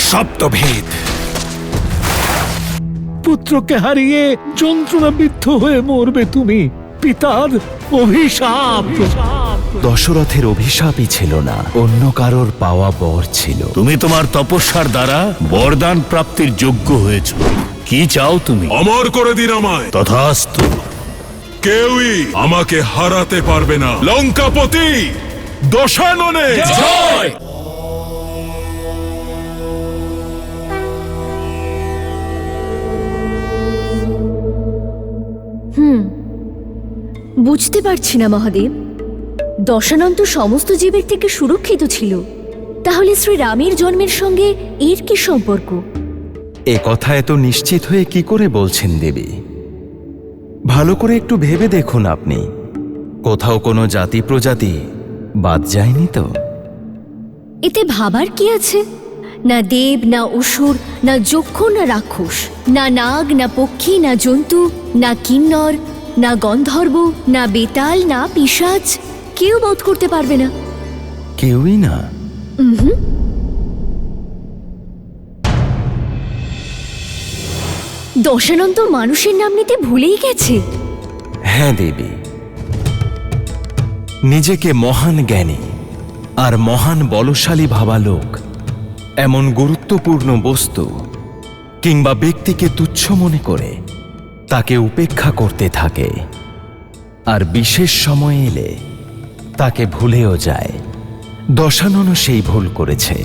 সপ্তভেদ। পুত্রকে হারিয়ে যন্ত্রণাবিদ্ধ হয়ে মরবে তুমি। পিতার অভিশাপ। দশরথের অভিশাপই ছিল না, অন্য কারোর পাওয়া বর ছিল। তুমি তোমার তপস্যার দ্বারা বরদান প্রাপ্তির যোগ্য হয়েছ। কি চাও তুমি? অমর করে দিন আমায়। তথাস্তু। কেউই আমাকে হারাতে পারবে না। লঙ্কাপতি দশাননে জয়। বুঝতে পারছি না মহাদেব, দশানন তো সমস্ত জীবের থেকে সুরক্ষিত ছিল, তাহলে শ্রীরামের জন্মের সঙ্গে এর কি সম্পর্ক? এ কথা এত নিশ্চিত হয়ে কি করে বলছেন দেবী? ভালো করে একটু ভেবে দেখুন আপনি, কোথাও কোনো জাতি প্রজাতি বাদ যায়নি তো? এতে ভাবার কি আছে? না দেব, না অসুর, না যক্ষ, না রাক্ষস, না নাগ, না পক্ষী, না জন্তু, না কিন্নর, না গন্ধর্ব, না বেতাল, না পিশাচ, কেউ বধ করতে পারবে না। কেউই না? দশানন তো মানুষের নাম নিতে ভুলেই গেছে। হ্যাঁ দেবী, নিজেকে মহান জ্ঞানী আর মহান বলশালী ভাবা লোক এমন গুরুত্বপূর্ণ বস্তু কিংবা ব্যক্তিকে তুচ্ছ মনে করে তাকে উপেক্ষা করতে থাকে, আর বিশেষ সময় এলে তাকে ভুলেও যায়। দশাননও সেই ভুল করেছে,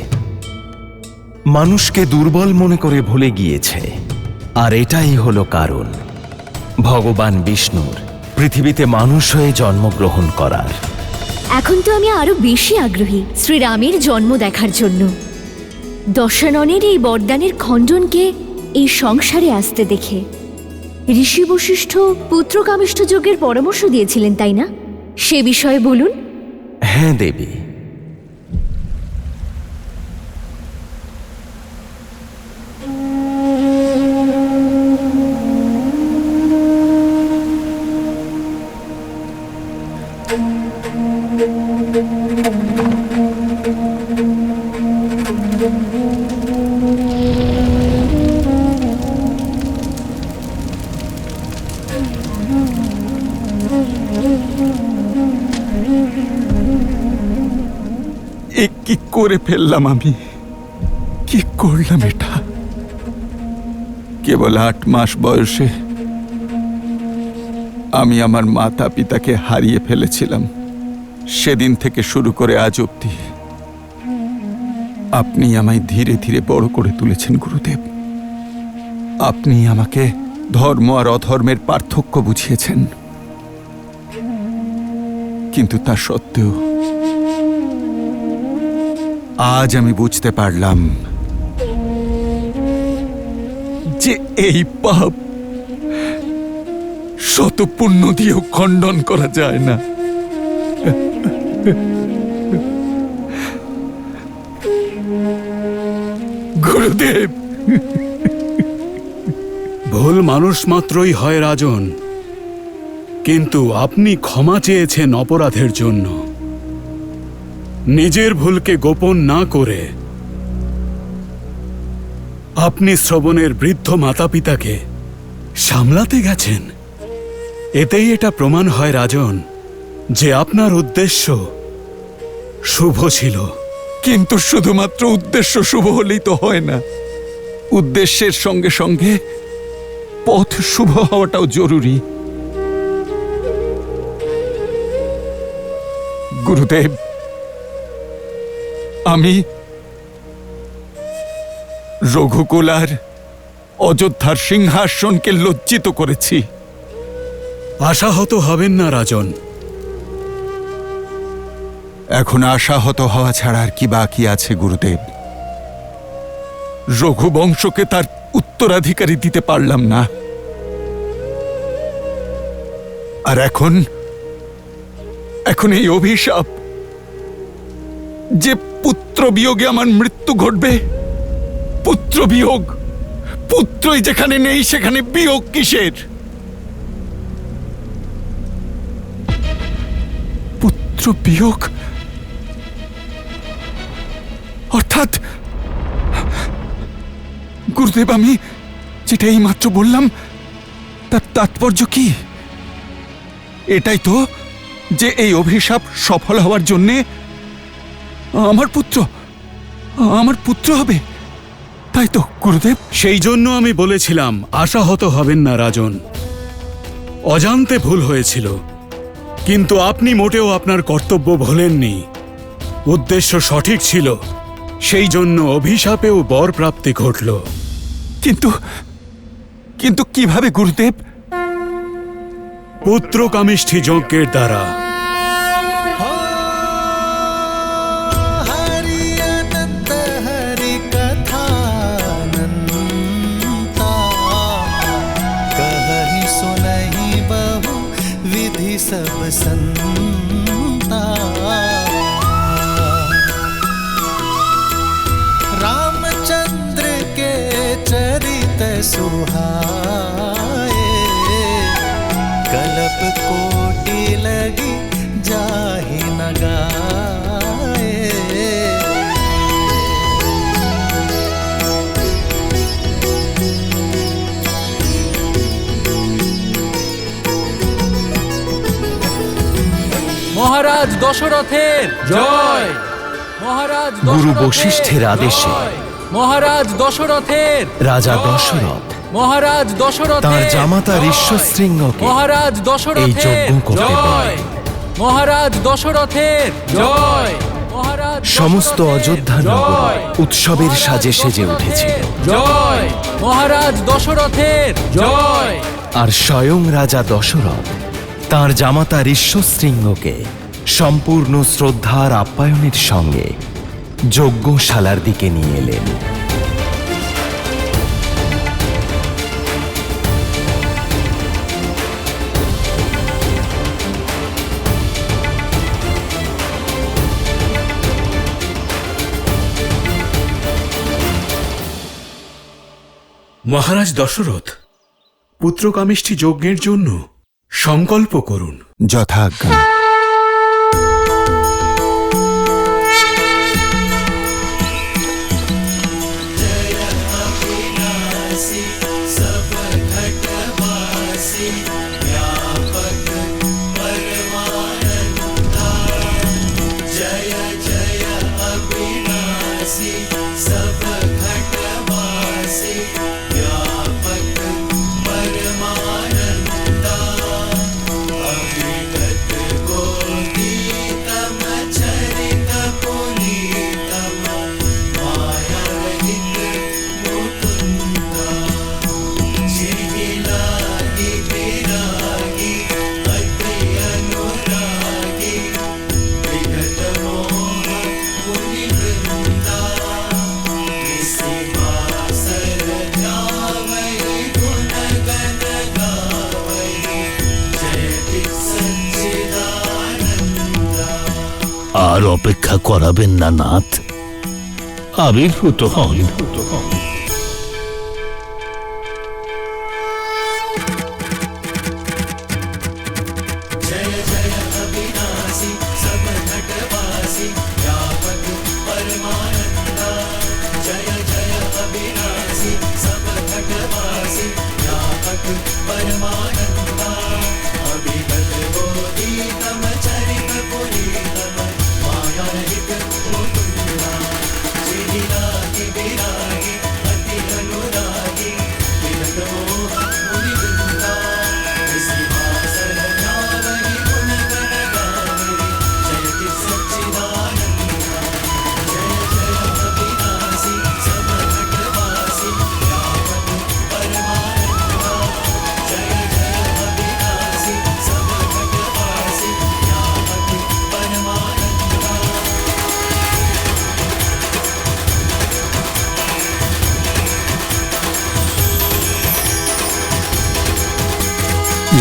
মানুষকে দুর্বল মনে করে ভুলে গিয়েছে। আর এটাই হলো কারণ ভগবান বিষ্ণুর পৃথিবীতে মানুষ হয়ে জন্মগ্রহণ করার। এখন তো আমি আরো বেশি আগ্রহী শ্রীরামের জন্ম দেখার জন্য। দশাননের এই বরদানের খণ্ডনকে এই সংসারে আসতে দেখে ঋষি বশিষ্ঠ পুত্রকামিষ্ঠ যজ্ঞের পরামর্শ দিয়েছিলেন, তাই না? সে বিষয়ে বলুন। হ্যাঁ দেবী, এ কি করে ফেললাম আমি? কি করলাম এটা? কেবল 8 মাস বয়সে আমি আমার মাতা পিতাকে হারিয়ে ফেলেছিলাম। সেদিন থেকে শুরু করে আজ অবধি আপনি আমায় ধীরে ধীরে বড় করে তুলেছেন গুরুদেব। আপনি আমাকে ধর্ম আর অধর্মের পার্থক্য বুঝিয়েছেন, কিন্তু তা সত্ত্বেও আজ আমি বুঝতে পারলাম যে এই পাপ শত পুণ্য দিয়েও খণ্ডন করা যায় না। গুরুদেব, ভুল মানুষ মাত্রই হয় রাজন, কিন্তু আপনি ক্ষমা চেয়েছেন অপরাধের জন্য। নিজের ভুলকে গোপন না করে আপনি শ্রবণের বৃদ্ধ মাতা পিতাকে সামলাতে গেছেন। এতেই এটা প্রমাণ হয় রাজন যে আপনার উদ্দেশ্য শুভ ছিল। কিন্তু শুধুমাত্র উদ্দেশ্য শুভ হলেই তো হয় না, উদ্দেশ্যের সঙ্গে সঙ্গে পথ শুভ হওয়াটাও জরুরি। গুরুদেব, আমি রঘুকুল আর অযোধ্যার সিংহাসনকে লজ্জিত করেছি। আশাহত হবেন না রাজন। এখন আশাহত হওয়া ছাড়া আর কি বাকি আছে গুরুদেব? রঘুবংশকে তার উত্তরাধিকারী দিতে পারলাম না, আর এখন এই অভিশাপ যে পুত্র বিয়োগে আমার মৃত্যু ঘটবে। পুত্র বিয়োগ, পুত্রই যেখানে নেই সেখানে বিয়োগ কিসের? পুত্র বিয়োগ অর্থাৎ গুরুদেব, আমি যেটা এইমাত্র বললাম তার তাৎপর্য কি? এটাই তো যে এই অভিশাপ সফল হওয়ার জন্যে আমার পুত্র হবে, তাই তো গুরুদেব? সেই জন্য আমি বলেছিলাম আশাহত হবেন না রাজন। অজান্তে ভুল হয়েছিল, কিন্তু আপনি মোটেও আপনার কর্তব্য ভোলেননি। উদ্দেশ্য সঠিক ছিল, সেই জন্য অভিশাপেও বর প্রাপ্তি ঘটল। কিন্তু কিভাবে গুরুদেব? পুত্র কামিষ্ঠী যজ্ঞের দ্বারা। सब संता रामचंद्र के चरित सुहाए, कल्प कोटि लगी जाहि न गाए। মহারাজ দশরথের জয়। মহারাজ গুরু বশিষ্ঠের আদেশে মহারাজ দশরথের রাজা দশরথ মহারাজ দশরথ তার জামাতা ঋষ্যশৃঙ্গকে মহারাজ দশরথ এই যজ্ঞ করতে বলেন। মহারাজ দশরথের জয়। মহারাজ সমস্ত অযোধ্যা নগর উৎসবের সাজে সেজে উঠেছিল। জয়। মহারাজ দশরথের জয়। আর স্বয়ং রাজা দশরথ তাঁর জামাতা ঋষ্যশৃঙ্গকে সম্পূর্ণ শ্রদ্ধার আপ্যায়নের সঙ্গে যজ্ঞশালার দিকে নিয়ে এলেন। মহারাজ দশরথ, পুত্র কামিষ্ঠী যজ্ঞের জন্য সংকল্প করুন। যথাজ্ঞা। আর অপেক্ষা করাবেন না নাথ, আবির্ভূত হন।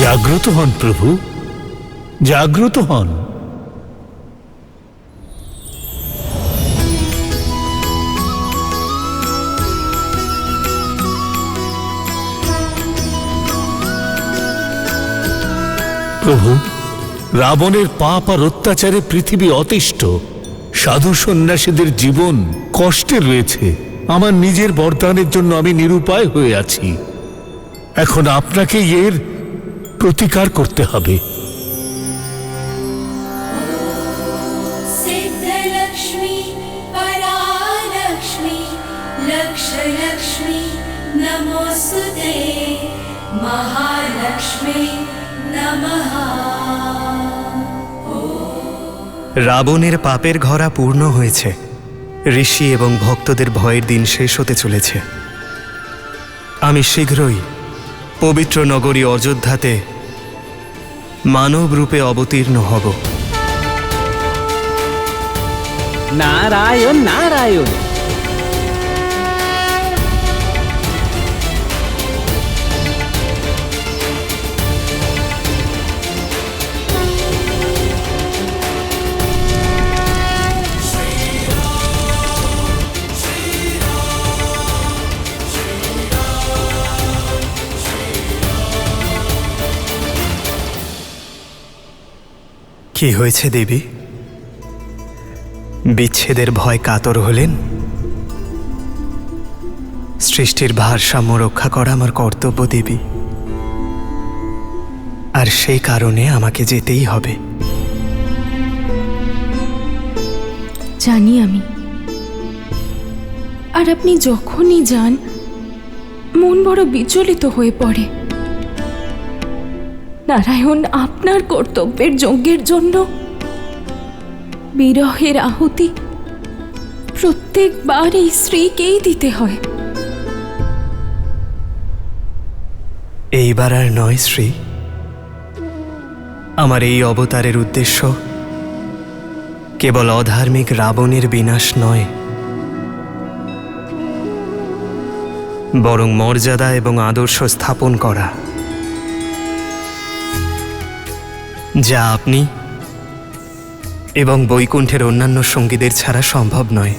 জাগ্রত হন প্রভু, জাগ্রত হন। প্রভু, রাবণের পাপ আর অত্যাচারে পৃথিবী অতিষ্ঠ। সাধু সন্ন্যাসীদের জীবন কষ্টে রয়েছে। আমার নিজের বরদানের জন্য আমি নিরুপায় হয়ে আছি। এখন আপনাকে এর প্রতিকার করতে হবে। सिद्धलक्ष्मी परालक्ष्मी लक्षलक्ष्मी नमोस्तुते महालक्ष्मी नमः। রাবণের পাপের ঘরা পূর্ণ হয়েছে। ঋষি এবং ভক্তদের ভয়ের দিন শেষ হতে চলেছে। আমি শীঘ্রই পবিত্র নগরী অযোধ্যাতে মানব রূপে অবতীর্ণ হব। নারায়ণ নারায়ণ। কি হয়েছে দেবী? বিচ্ছেদের ভয় কাতর হলেন? সৃষ্টির ভারসাম্য রক্ষা করা আমার কর্তব্য দেবী, আর সেই কারণে আমাকে যেতেই হবে। জানি আমি, আর আপনি যখনই যান মন বড় বিচলিত হয়ে পড়ে। নারায়ণ আপনার কর্তব্যের যজ্ঞের জন্য বিরহের আহুতি প্রত্যেকবার এই স্ত্রীকেই দিতে হয়। এইবার আর নয় শ্রী, আমার এই অবতারের উদ্দেশ্য কেবল অধার্মিক রাবণের বিনাশ নয়, বরং মর্যাদা এবং আদর্শ স্থাপন করা, যা আপনি এবং বৈকুণ্ঠের অন্যান্য সঙ্গীদের ছাড়া সম্ভব নয়।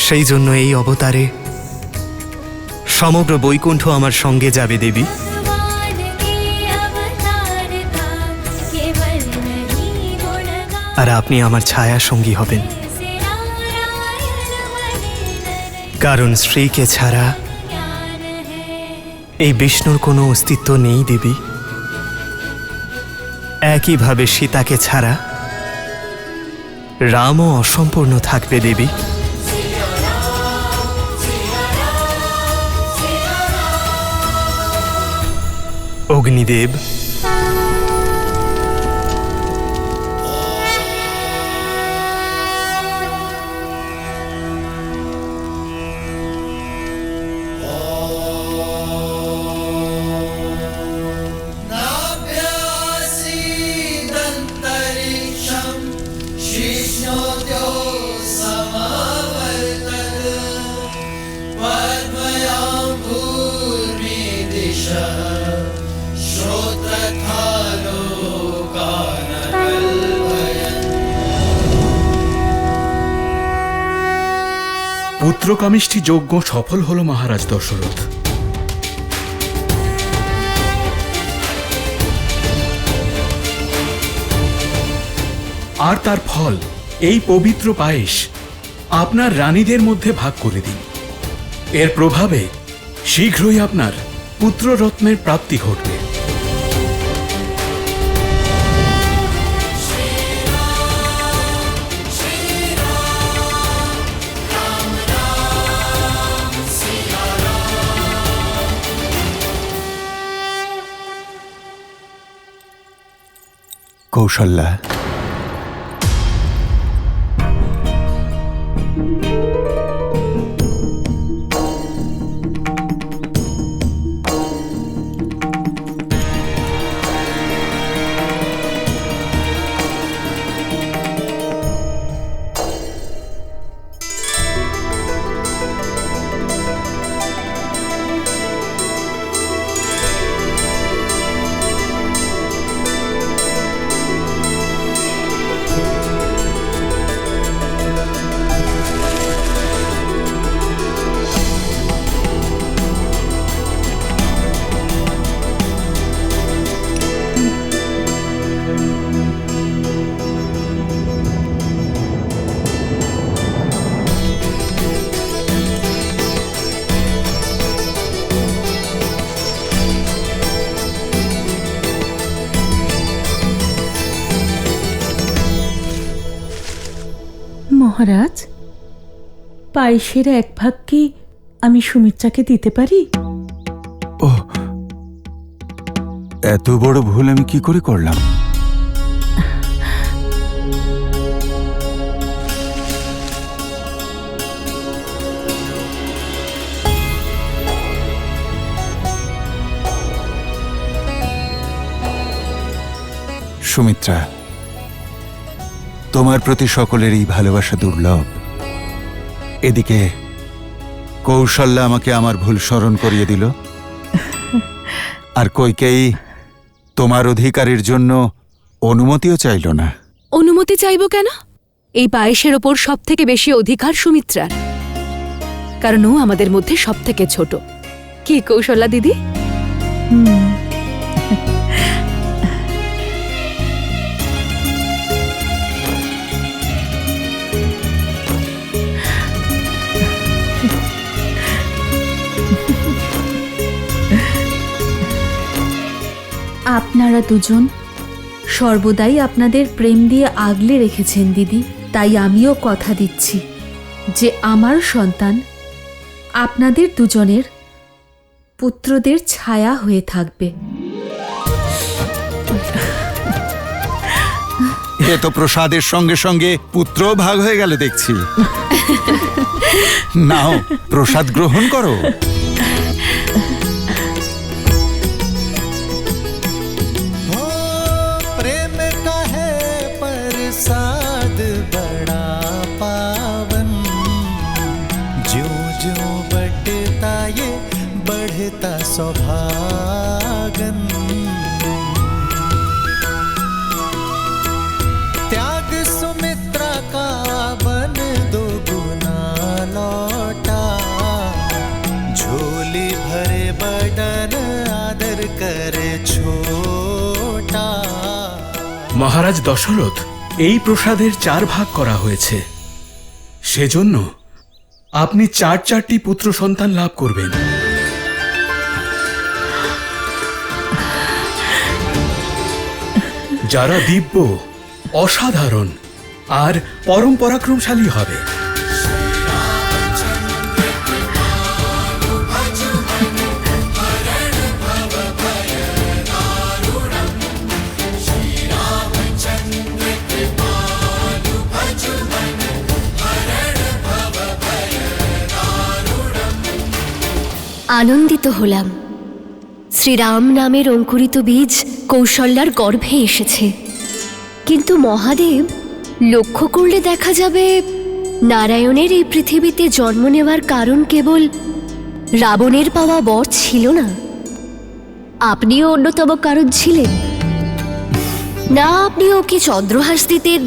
সেই জন্য এই অবতারে সমগ্র বৈকুণ্ঠ আমার সঙ্গে যাবে দেবী। আর আপনি আমার ছায়া সঙ্গী হবেন, কারণ স্ত্রীকে ছাড়া এই বিষ্ণুর কোনো অস্তিত্ব নেই দেবী। একইভাবে সীতাকে ছাড়া রামও অসম্পূর্ণ থাকবে দেবী। অগ্নিদেব, পুত্রকামিষ্ঠি যজ্ঞ সফল হল মহারাজ দশরথ। আর তার ফল এই পবিত্র পায়েস আপনার রানীদের মধ্যে ভাগ করে দিন। এর প্রভাবে শীঘ্রই আপনার পুত্ররত্নের প্রাপ্তি ঘটবে। কৌশল্যা, মহারাজ, পায়েসের এক ভাগ কি আমি সুমিত্রাকে দিতে পারি? ও, এত বড় ভুল আমি কি করে করলাম? সুমিত্রা, তোমার প্রতি সকলেরই ভালোবাসা দুর্লভ। এদিকে কৌশল্যা আমাকে আমার ভুল স্মরণ করিয়ে দিল, আর কইকেয়ী তোমার অধিকারের জন্য অনুমতিও চাইল না। অনুমতি চাইব কেন? এই পায়েসের ওপর সব থেকে বেশি অধিকার সুমিত্রার, কারণ ও আমাদের মধ্যে সব থেকে ছোট। কি কৌশল্যা দিদি? আপনারা দুজন সর্বদাই আপনাদের প্রেম দিয়ে আগলে রেখেছেন দিদি, তাই আমিও কথা দিচ্ছি যে আমার সন্তান আপনাদের দুজনের পুত্রদের ছায়া হয়ে থাকবে। এ তো প্রসাদের সঙ্গে সঙ্গে পুত্র ভাগ হয়ে গেল দেখছি। নাও, প্রসাদ গ্রহণ করো। प्रेम का है प्रसाद बड़ा पावन, ज्यों ज्यों बढ़ता ये बढ़ता सौभागन। त्याग सुमित्रा का बन दो गुना लौटा, झोली भरे बदन आदर करे छोटा। মহারাজ দশরথ, এই প্রসাদের 4 ভাগ করা হয়েছে, সেজন্য আপনি 4টি পুত্র সন্তান লাভ করবেন। যারা দিব্য, অসাধারণ আর পরম পরাক্রমশালী হবে। আনন্দিত হলাম। শ্রীরাম নামের অঙ্কুরিত বীজ কৌশল্যার গর্ভে এসেছে, কিন্তু মহাদেব, লক্ষ্য করলে দেখা যাবে নারায়ণের এই পৃথিবীতে জন্ম নেওয়ার কারণ কেবল রাবণের পাওয়া বর ছিল না, আপনিও অন্যতম কারণ ছিলেন। না আপনি ওকে চন্দ্রহাস দিতেন,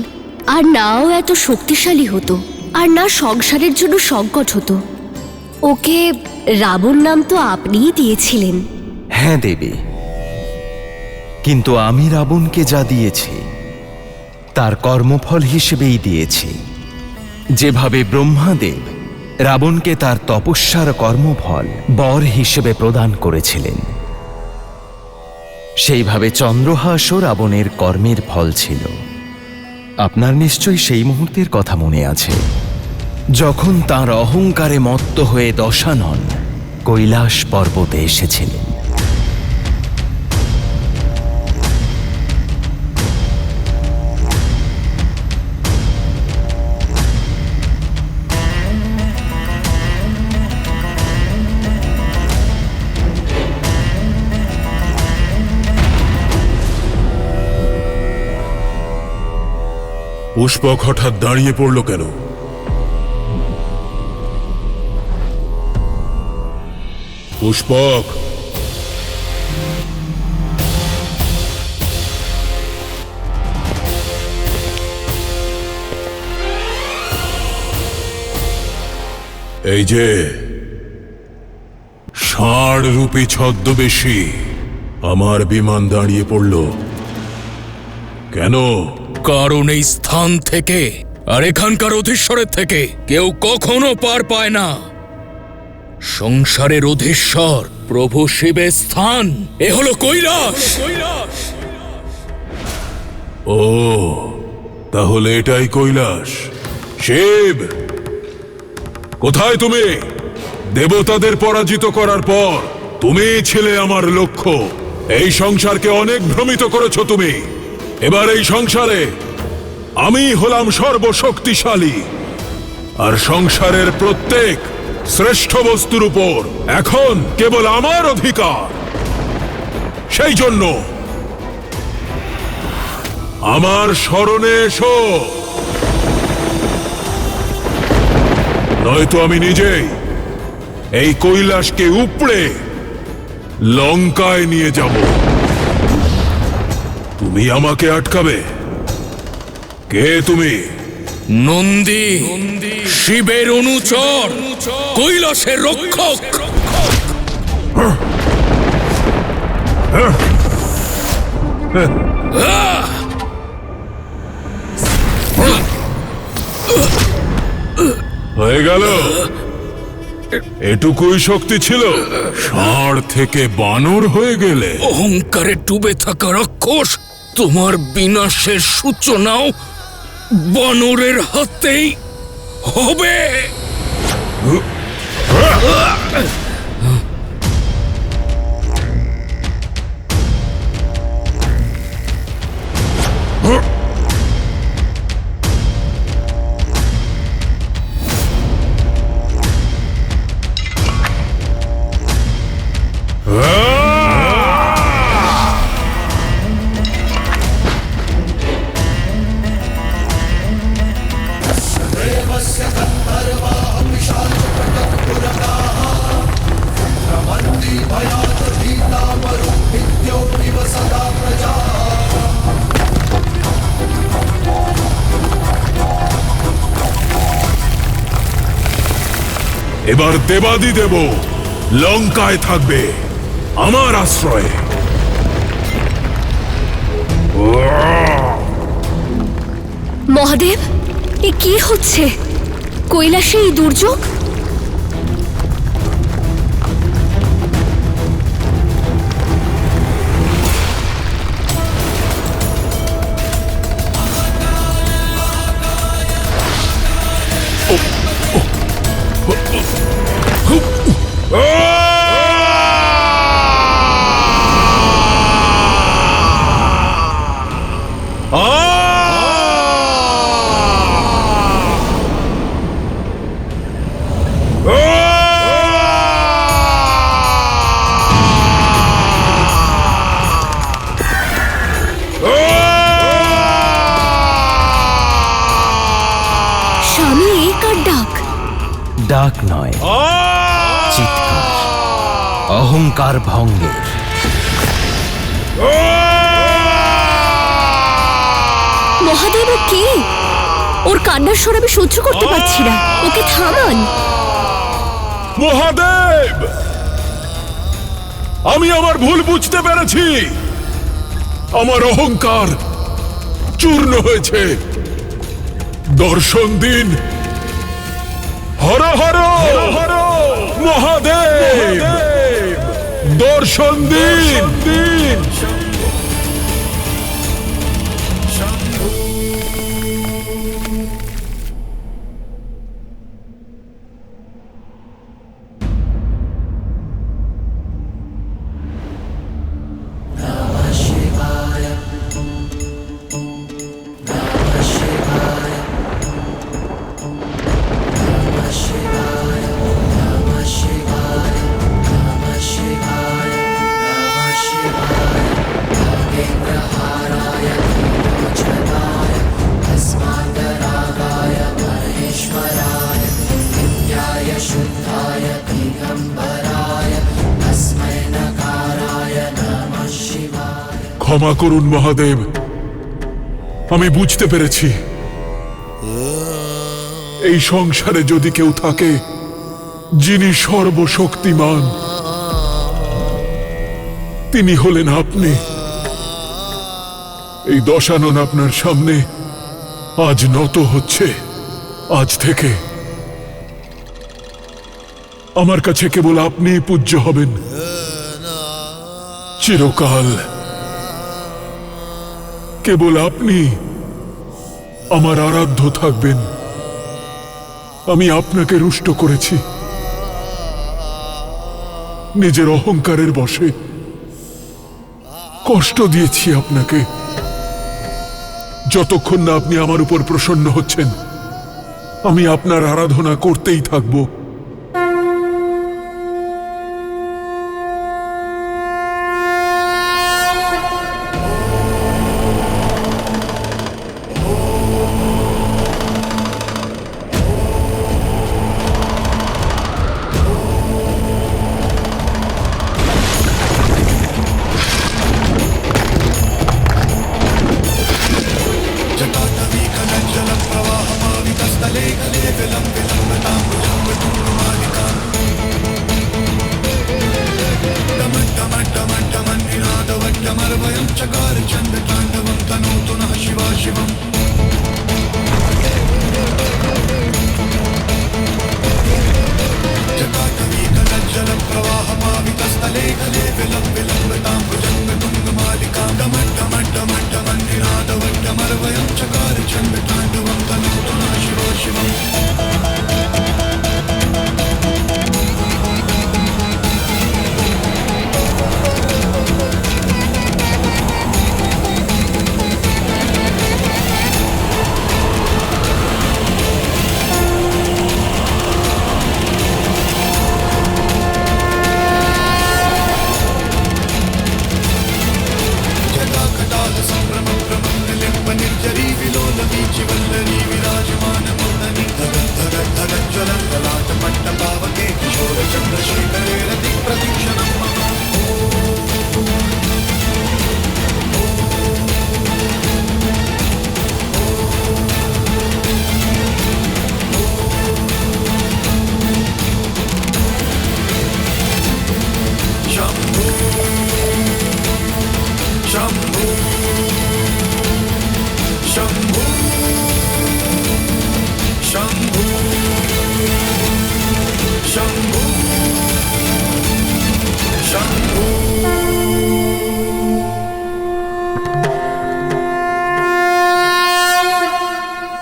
আর নাও এত শক্তিশালী হতো, আর না সংসারের জন্য সংকট হতো। ওকে রাবণ নাম তো আপনিই দিয়েছিলেন। হ্যাঁ দেবী, কিন্তু আমি রাবণকে যা দিয়েছি তার কর্মফল হিসেবেই দিয়েছি। যেভাবে ব্রহ্মাদেব রাবণকে তার তপস্যার কর্মফল বর হিসেবে প্রদান করেছিলেন, সেইভাবে চন্দ্রহাসও রাবণের কর্মের ফল ছিল। আপনার নিশ্চয়ই সেই মুহূর্তের কথা মনে আছে, যখন তাঁর অহংকারে মত্ত হয়ে দশানন কৈলাস পর্বতে এসেছিলেন। পুষ্পক হঠাৎ দাঁড়িয়ে পড়ল কেন? পুষ্পক, এই যে ষাঁড় রূপী ছদ্মবেশী আমার বিমান দাঁড়িয়ে পড়ল কেন? কারণ এই স্থান থেকে আর এখানকার অধীশ্বরের থেকে কেউ কখনো পার পায় না। সংসারের অধীশ্বর প্রভু শিবের স্থান এ হলো কৈলাস। ও, তাহলে এটাই কৈলাস। শিব, কোথায় তুমি? দেবতাদের পরাজিত করার পর তুমি ছিলে আমার লক্ষ্য। এই সংসারকে অনেক ভ্রমিত করেছো তুমি। এবার এই সংসারে আমি হলাম সর্বশক্তিশালী, আর সংসারের প্রত্যেক শ্রেষ্ঠ বস্তুর উপর এখন কেবল আমার অধিকার। সেই জন্য আমার শরণে এসো, নয়তো আমি নিজেই এই কৈলাসকে উপড়ে লঙ্কায় নিয়ে যাব। তুমি আমাকে আটকাবে? কে তুমি? নন্দী, শিবের অনুচর, কৈলাসের রক্ষক। হয়ে গেল? এটুকুই শক্তি ছিল? ষাঁড় থেকে বানর হয়ে গেলে? অহংকারে ডুবে থাকা রাক্ষস, তোমার বিনাশের সূচনাও বানরের হাতেই হবে। এবার দেবাদি দেব লঙ্কায় থাকবে আমার আশ্রয়ে। মহাদেব, এ কি হচ্ছে? কৈলাসে এই দুর্যোগ? স্বামী, এ কার ডাক? ডাক নয়, চিৎকার, অহংকার ভঙ্গের। মহাদেব, ও কে? ওর কান্নার স্বর আমি সহ্য করতে পারছি না, ওকে থামান। মহাদেব, আমি আমার ভুল বুঝতে পেরেছি। আমার অহংকার চূর্ণ হয়েছে। দর্শন দিন। হর হর হর মহাদেব, দর্শন দিন। ক্ষমা করুন মহাদেব, আমি বুঝতে পেরেছি এই সংসারে যদি কেউ থাকে যিনি সর্বশক্তিমান, তিনি হলেন আপনি। এই দশানন আপনার সামনে আজ নত হচ্ছে। আজ থেকে আমার কাছে কেবল আপনিই পূজ্য হবেন, চিরকাল। কেবল আপনি আমার আরাধ্য থাকবেন। আমি আপনাকে রুষ্ট করেছি, নিজের অহংকারের বশে কষ্ট দিয়েছি আপনাকে। যতক্ষণ না আপনি আমার উপর প্রসন্ন হচ্ছেন, আমি আপনার আরাধনা করতেই থাকব।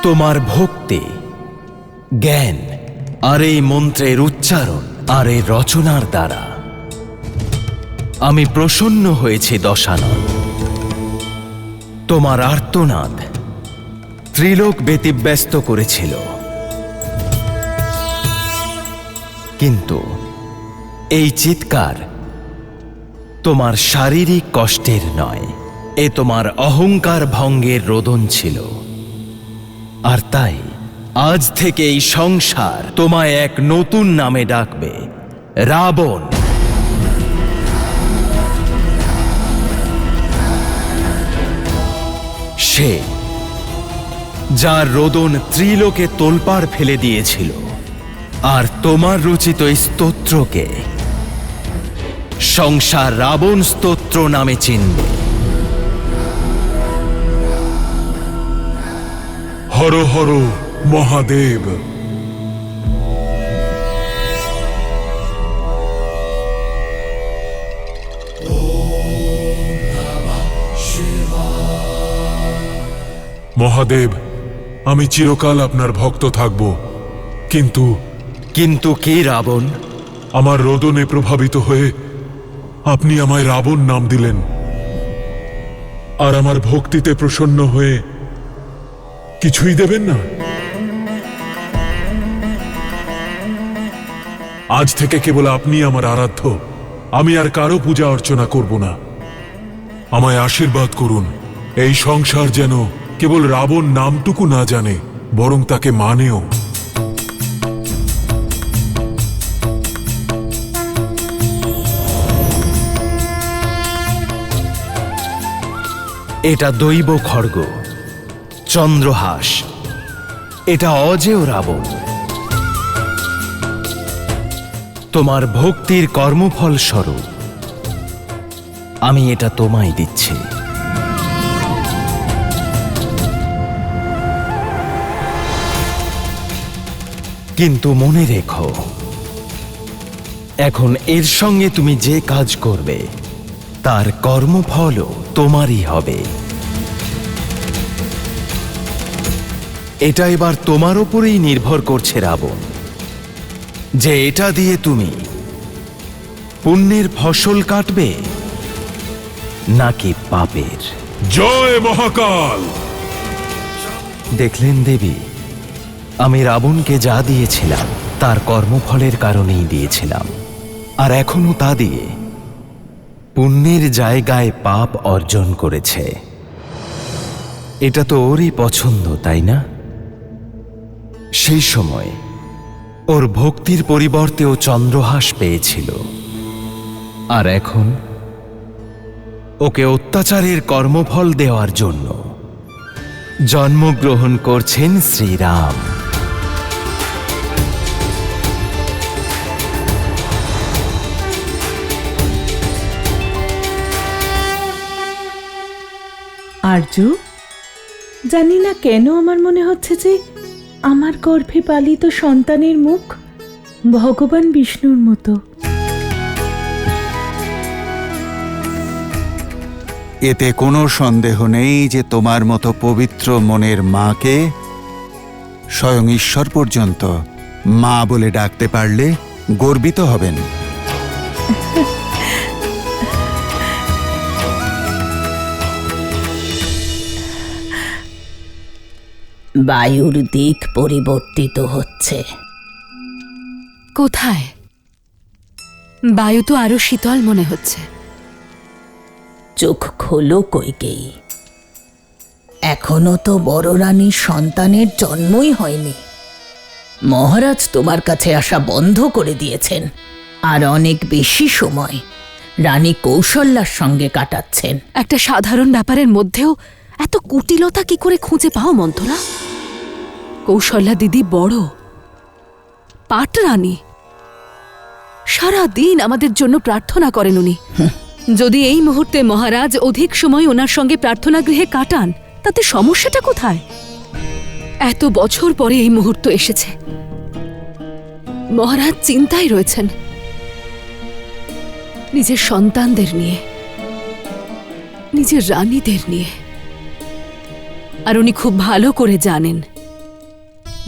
তোমার ভক্তি, জ্ঞান আর এই মন্ত্রের উচ্চারণ আর এই রচনার দ্বারা আমি প্রসন্ন হয়েছি দশানন। তোমার আর্তনাদ ত্রিলোক ব্যতিব্যস্ত করেছিল, কিন্তু এই চিৎকার তোমার শারীরিক কষ্টের নয়, এ তোমার অহংকার ভঙ্গের রোদন ছিল। আর তাই আজ থেকে এই সংসার তোমায় এক নতুন নামে ডাকবে, রাবণ। সে যার রোদন ত্রিলোকে তোলপাড় ফেলে দিয়েছিল, আর তোমার রচিত স্তোত্রকে সংসার রাবণ স্তোত্র নামে চিনবে। হর হর মহাদেব। মহাদেব, আমি চিরকাল আপনার ভক্ত থাকব, কিন্তু কিন্তু কি রাবণ? আমার রোদনে প্রভাবিত হয়ে আপনি আমায় রাবণ নাম দিলেন, আর আমার ভক্তিতে প্রসন্ন হয়ে কিছুই দেবেন না। আজ থেকে কেবল আপনি আমার আরাধ্য, আমি আর কারো পূজা অর্চনা করব না। আমায় আশীর্বাদ করুন, এই সংসার যেন কেবল রাবণ নামটুকু না জানে, বরং তাকে মানেও। এটা দৈব খড়গ, চন্দ্রহাস, এটা অজেয় রাবণ। তোমার ভক্তির কর্মফল স্বরূপ আমি এটা তোমায় দিচ্ছি। কিন্তু মনে রেখো, এখন এর সঙ্গে তুমি যে কাজ করবে তার কর্মফলও তোমারই হবে। এটা এবার তোমার ওপরেই নির্ভর করছে রাবণ, যে এটা দিয়ে তুমি পুণ্যের ফসল কাটবে নাকি পাপের। জয় মহাকাল। দেখলেন দেবী, আমি রাবণকে যা দিয়েছিলাম তার কর্মফলের কারণেই দিয়েছিলাম, আর এখনো তা দিয়ে পুণ্যের জায়গায় পাপ অর্জন করেছে। এটা তো ওরই পছন্দ, তাই না? সেই সময় ওর ভক্তির পরিবর্তে ও চন্দ্রহাস পেয়েছিল, আর এখন ওকে অত্যাচারের কর্মফল দেওয়ার জন্য জন্মগ্রহণ করছেন শ্রীরাম। আর্য, জানি না কেন আমার মনে হচ্ছে যে আমার গর্ভে পালিত সন্তানের মুখ ভগবান বিষ্ণুর মতো। এতে কোনো সন্দেহ নেই যে তোমার মতো পবিত্র মনের মাকে স্বয়ং ঈশ্বর পর্যন্ত মা বলে ডাকতে পারলে গর্বিত হবেন। বায়ুর দিক পরিবর্তিত হচ্ছে। কোথায়? বায়ু তো আরো শীতল মনে হচ্ছে। চোখ খোলো কইকেয়ী, এখনো তো বড় রানীর সন্তানের জন্মই হয়নি। মহারাজ তোমার কাছে আসা বন্ধ করে দিয়েছেন, আর অনেক বেশি সময় রানী কৌশল্যার সঙ্গে কাটাচ্ছেন। একটা সাধারণ ব্যাপারের মধ্যেও এত কুটিলতা কি করে খুঁজে পাও মন্থরা? কৌশল্যা দিদি বড় পাট রানী, সারা দিন আমাদের জন্য প্রার্থনা করেন উনি। যদি এই মুহূর্তে মহারাজ অধিক সময় ওনার সঙ্গে প্রার্থনা গৃহে কাটান, তাতে সমস্যাটা কোথায়? এত বছর পরে এই মুহূর্ত এসেছে। মহারাজ চিন্তায় রয়েছেন নিজের সন্তানদের নিয়ে, নিজের রানীদের নিয়ে। আর উনি খুব ভালো করে জানেন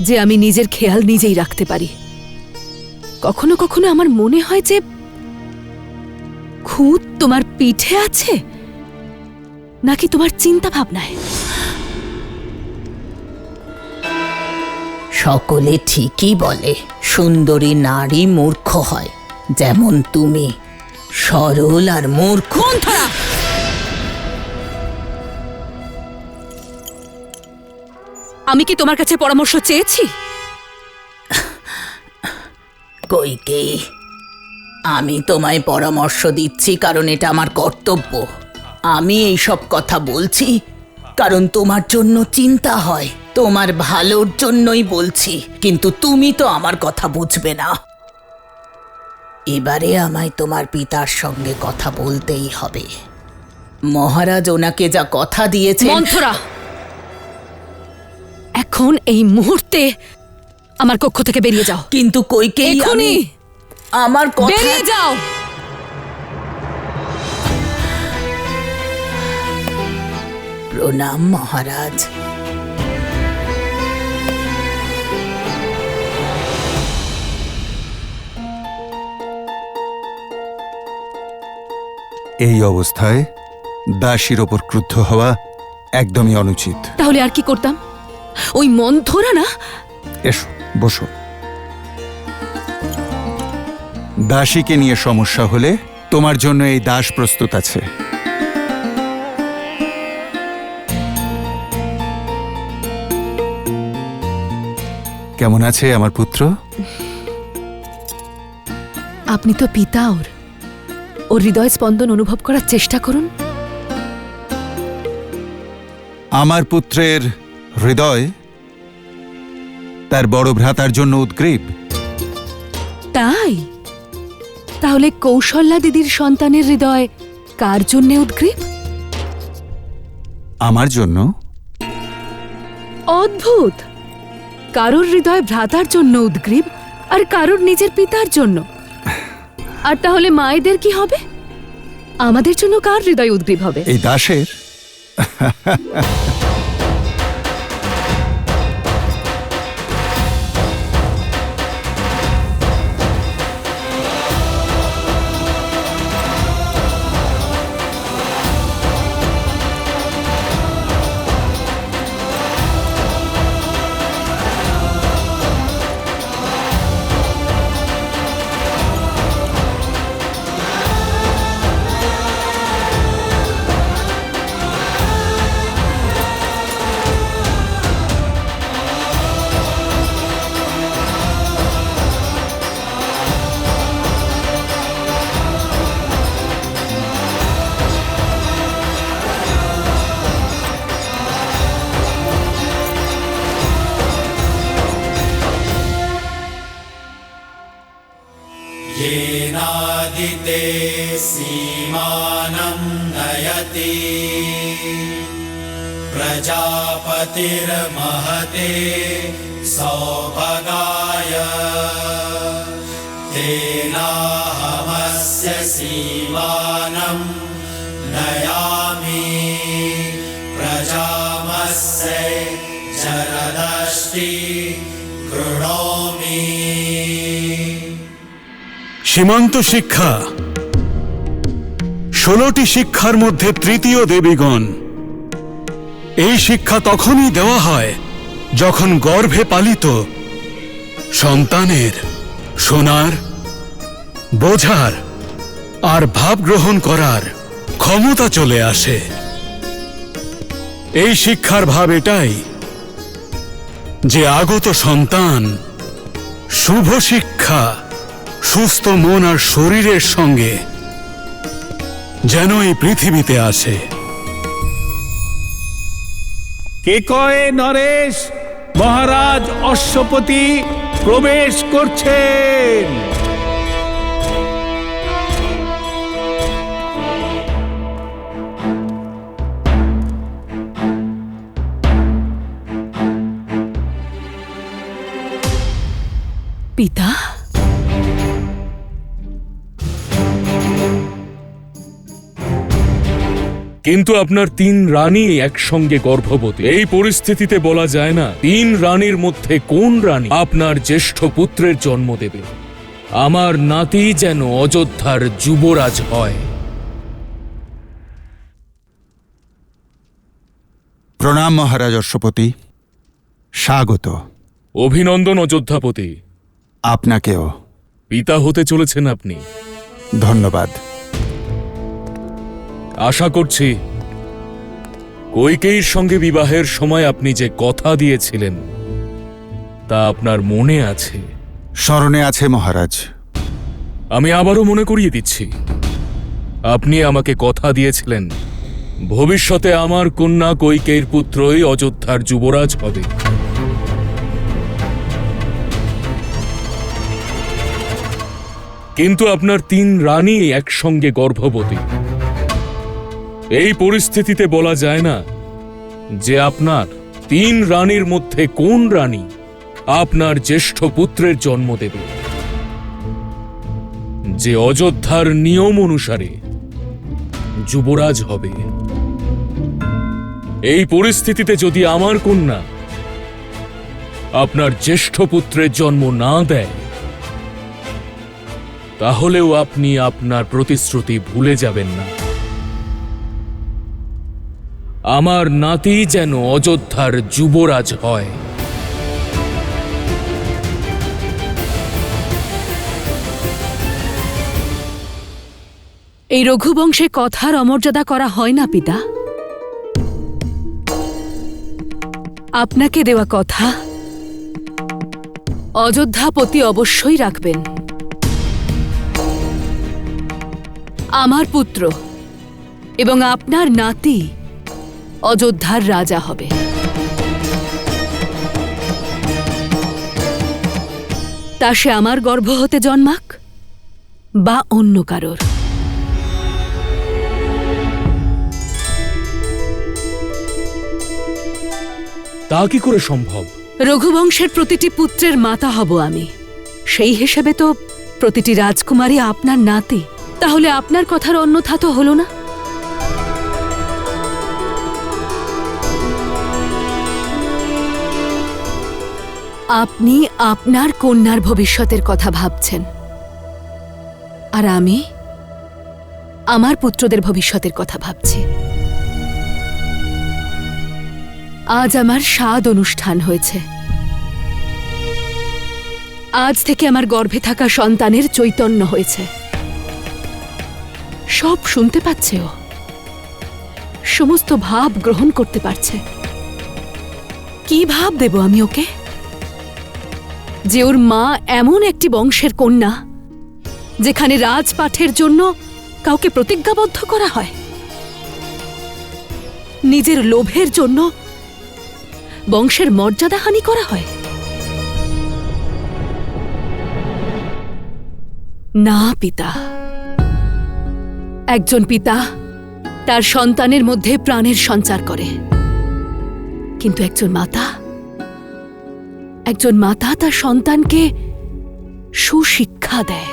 যে আমি নিজের খেয়াল নিজেই রাখতে পারি। কখনো কখনো আমার মনে হয় যে খুঁত তোমার পিঠে আছে নাকি তোমার চিন্তা ভাবনায়। সকলে ঠিকই বলে, সুন্দরী নারী মূর্খ হয়, যেমন তুমি সরল আর মূর্খ। আমি কি তোমার কাছে পরামর্শ চেয়েছি? কইকেয়ী, আমি তোমায় পরামর্শ দিচ্ছি কারণ এটা আমার কর্তব্য। আমি এইসব কথা বলছি কারণ তোমার জন্য চিন্তা হয়, তোমার ভালোর জন্যই বলছি। কিন্তু তুমি তো আমার কথা বুঝবে না। এবারে আমায় তোমার পিতার সঙ্গে কথা বলতেই হবে। মহারাজ ওনাকে যা কথা দিয়েছেন। মন্থরা, এখন এই মুহূর্তে আমার কক্ষ থেকে বেরিয়ে যাও। কিন্তু কইকেয়ী, এখনই আমার কথা বেরিয়ে যাও। প্রণাম মহারাজ। এই অবস্থায় দাসীর ওপর ক্রুদ্ধ হওয়া একদমই অনুচিত। তাহলে আর কি করতাম? ওই মন্থরা না। এসো, বসো। দাসীকে নিয়ে সমস্যা হলে তোমার জন্য এই দাস প্রস্তুত আছে। কেমন আছে আমার পুত্র? আপনি তো পিতা ওর হৃদয় স্পন্দন অনুভব করার চেষ্টা করুন। আমার পুত্রের হৃদয় তার বড় ভ্রাতার জন্য উদ্গ্রীব। তাই তাহলে কৌশল্যা দিদির সন্তানের হৃদয় কার জন্য উদ্গ্রীব? আমার জন্য। অদ্ভুত! কারোর হৃদয় ভ্রাতার জন্য উদ্গ্রীব আর কারোর নিজের পিতার জন্য। আর তাহলে মায়েদের কি হবে? আমাদের জন্য কার হৃদয় উদ্গ্রীব হবে? এই দাসের। येनादिते सीमानं नयति प्रजापतिर्महते सौभगाय तेनाहमस्य सीमानं नयामि प्रजामस्य जरदष्टि गृह्णामि। সীমান্ত শিক্ষা 16টি শিক্ষার মধ্যে তৃতীয় দেবীগণ। এই শিক্ষা তখনই দেওয়া হয় যখন গর্ভে পালিত সন্তানের শোনার, বোঝার আর ভাব গ্রহণ করার ক্ষমতা চলে আসে। এই শিক্ষার ভাব এটাই যে আগত সন্তান শুভ শিক্ষা, সুস্থ মন আর শরীরের সঙ্গে যেন এই পৃথিবীতে আসে। কে কয়ে নরেশ মহারাজ অশ্বপতি প্রবেশ করছেন। পিতা, কিন্তু আপনার 3 রানী একসঙ্গে গর্ভবতী। এই পরিস্থিতিতে বলা যায় না 3 রানীর মধ্যে কোন রানী আপনার জ্যেষ্ঠ পুত্রের জন্ম দেবে। আমার নাতি যেন অযোধ্যার যুবরাজ হয়। প্রণাম মহারাজ অশ্বপতি, স্বাগত। অভিনন্দন অযোধ্যাপতি। আপনাকেও। পিতা হতে চলেছেন আপনি। ধন্যবাদ। আশা করছি কইকেয়ীর সঙ্গে বিবাহের সময় আপনি যে কথা দিয়েছিলেন তা আপনার মনে আছে। স্মরণে আছে মহারাজ। আমি আবারও মনে করিয়ে দিচ্ছি, আপনি আমাকে কথা দিয়েছিলেন ভবিষ্যতে আমার কন্যা কইকেয়ীর পুত্রই অযোধ্যার যুবরাজ হবে। কিন্তু আপনার 3 রানী একসঙ্গে গর্ভবতী। এই পরিস্থিতিতে বলা যায় না যে আপনার 3 রানীর মধ্যে কোন রানী আপনার জ্যেষ্ঠ পুত্রের জন্ম দেবে, যে অযোধ্যার নিয়ম অনুসারে যুবরাজ হবে। এই পরিস্থিতিতে যদি আমার কন্যা আপনার জ্যেষ্ঠ পুত্রের জন্ম না দেয়, তাহলেও আপনি আপনার প্রতিশ্রুতি ভুলে যাবেন না। আমার নাতি যেন অযোধ্যার যুবরাজ হয়। এই রঘুবংশে কথার অমর্যাদা করা হয় না পিতা। আপনাকে দেওয়া কথা অযোধ্যাপতি অবশ্যই রাখবেন। আমার পুত্র এবং আপনার নাতি অযোধ্যার রাজা হবে। তা সে আমার গর্ভ হতে জন্মাক বা অন্য কারোর। তা কি করে সম্ভব? রঘুবংশের প্রতিটি পুত্রের মাতা হব আমি। সেই হিসেবে তো প্রতিটি রাজকুমারী আপনার নাতি। তাহলে আপনার কথার অন্যথা তো হলো না। আপনি আপনার কন্যার ভবিষ্যতের কথা ভাবছেন, আর আমি আমার পুত্রদের ভবিষ্যতের কথা ভাবছি। আজ আমার সাদ অনুষ্ঠান হয়েছে। আজ থেকে আমার গর্ভে থাকা সন্তানের চৈতন্য হয়েছে। সব শুনতে পাচ্ছে ও, সমস্ত ভাব গ্রহণ করতে পারছে। কি ভাব দেব আমি ওকে যে ওর মা এমন একটি বংশের কন্যা যেখানে রাজপাঠের জন্য কাউকে প্রতিজ্ঞাবদ্ধ করা হয়, নিজের লোভের জন্য বংশের মর্যাদাহানি করা হয়। না পিতা, একজন পিতা তার সন্তানের মধ্যে প্রাণের সঞ্চার করে, কিন্তু একজন মাতা তার সন্তানকে সুশিক্ষা দেয়।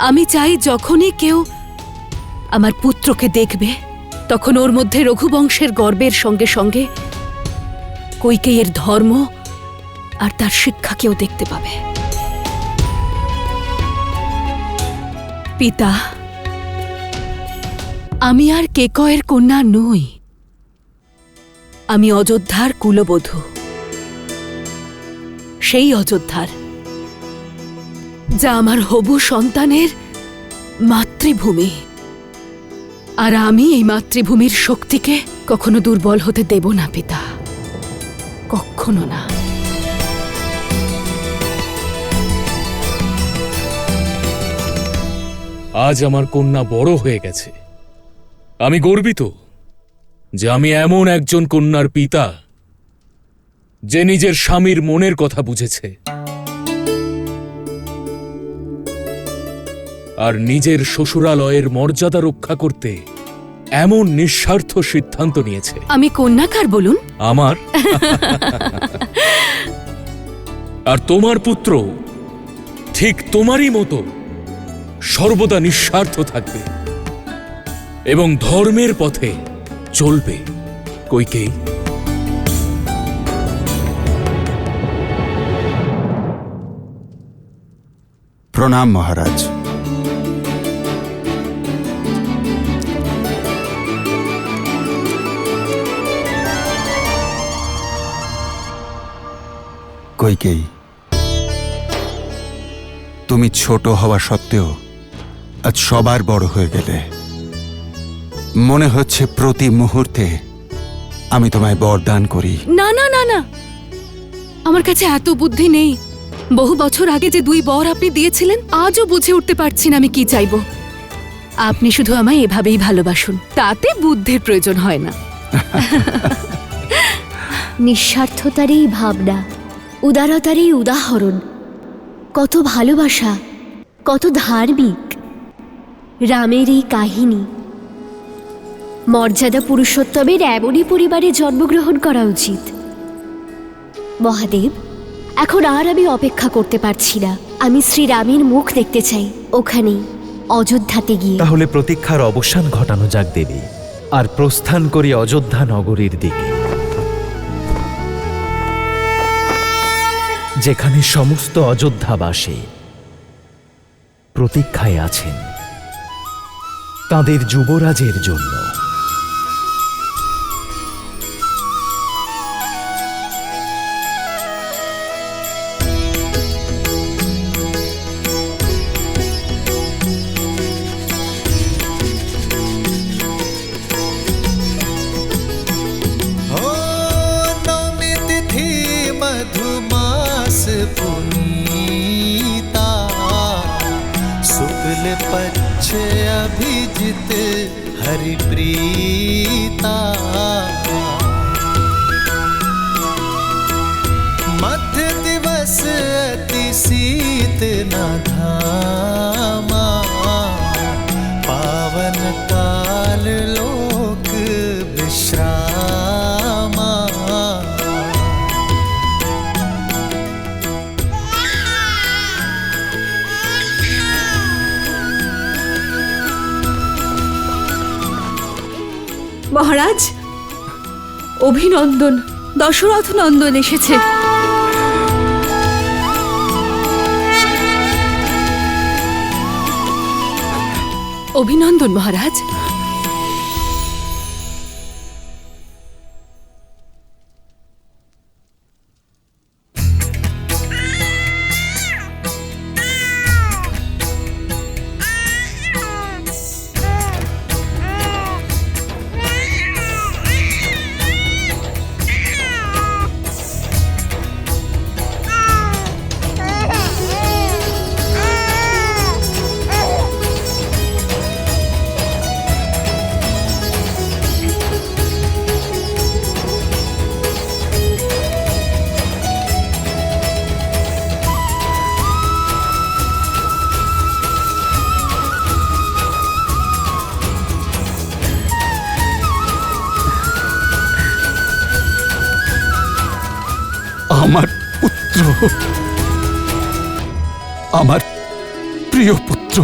আমি চাই যখনই কেউ আমার পুত্রকে দেখবে তখন ওর মধ্যে রঘুবংশের গর্বের সঙ্গে সঙ্গে কৈকেয়ীর ধর্ম আর তার শিক্ষাকেও দেখতে পাবে। পিতা, আমি আর কেকয়ের কন্যা নই, আমি অযোধ্যার কুলবধূ, সেই অযোধ্যার যা আমার হবু সন্তানের মাতৃভূমি। আর আমি এই মাতৃভূমির শক্তিকে কখনো দুর্বল হতে দেব না পিতা, কখনো না। আজ আমার কন্যা বড় হয়ে গেছে। আমি গর্বিত যে আমি এমন একজন কন্যার পিতা যে নিজের স্বামীর মনের কথা বুঝেছে আর নিজের শ্বশুরালয়ের মর্যাদা রক্ষা করতে এমন নিঃস্বার্থ সিদ্ধান্ত নিয়েছে। আমি কন্যাকার বলুন। আমার আর তোমার পুত্র ঠিক তোমারই মতো সর্বদা নিঃস্বার্থ থাকবে এবং ধর্মের পথে চলবে। কৈকেয়ী, প্রণাম মহারাজ। কৈকেয়ী, তুমি ছোট হওয়া সত্ত্বেও আজ সবার বড় হয়ে গেলে। মনে হচ্ছে প্রতি মুহূর্তে আমি তোমায় বরদান করি। না না না না, আমার কাছে এত বুদ্ধি নেই। বহু বছর আগে যে 2 বর আপনি দিয়েছিলেন, আজও বুঝে উঠতে পারছি না আমি কি চাইব। আপনি শুধু আমায় এভাবেই ভালোবাসুন, তাতে বুদ্ধির প্রয়োজন হয় না। নিঃস্বার্থতারই ভাবনা, উদারতারই উদাহরণ, কত ভালোবাসা, কত ধার্মিক রামের এই কাহিনী। মর্যাদা পুরুষোত্তমের এমনই পরিবারে জন্মগ্রহণ করা উচিত। মহাদেব, এখন আর আমি অপেক্ষা করতে পারছি না। আমি শ্রীরামের মুখ দেখতে চাই, ওখানেই অযোধ্যাতে গিয়ে। তাহলে প্রতীক্ষার অবসান ঘটানো যাক দেবী, আর প্রস্থান করি অযোধ্যা নগরীর দিকে, যেখানে সমস্ত অযোধ্যাবাসী প্রতীক্ষায় আছেন তাদের যুবরাজের জন্য। पक्ष अभिजित हरिप्रीता, मध्य दिवस अति शीत न धामा, पावन काल लोक विश्रामा। মহারাজ, অভিনন্দন, দশরথ নন্দন এসেছে। অভিনন্দন মহারাজ। আমার পুত্র, আমার প্রিয় পুত্র।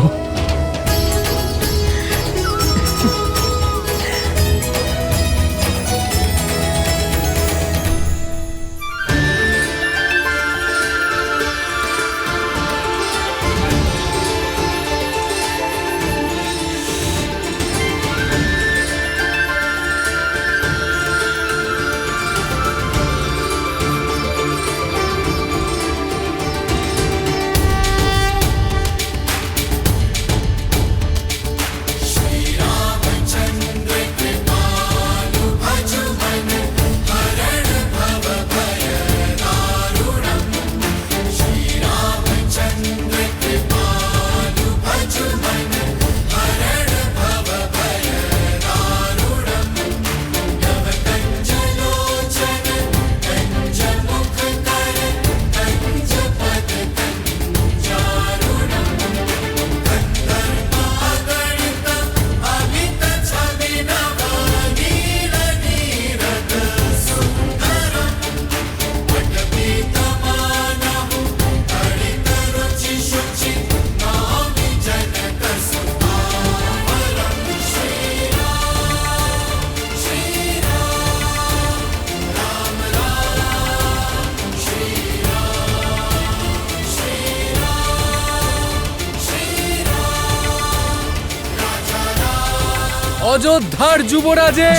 অযোধ্যার যুবরাজের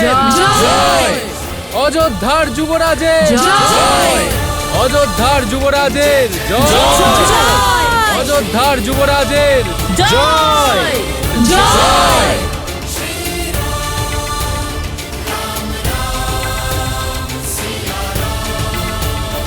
জয়! অযোধ্যার যুবরাজের জয়! অযোধ্যার যুবরাজের জয়! অযোধ্যার যুবরাজের জয়! জয়!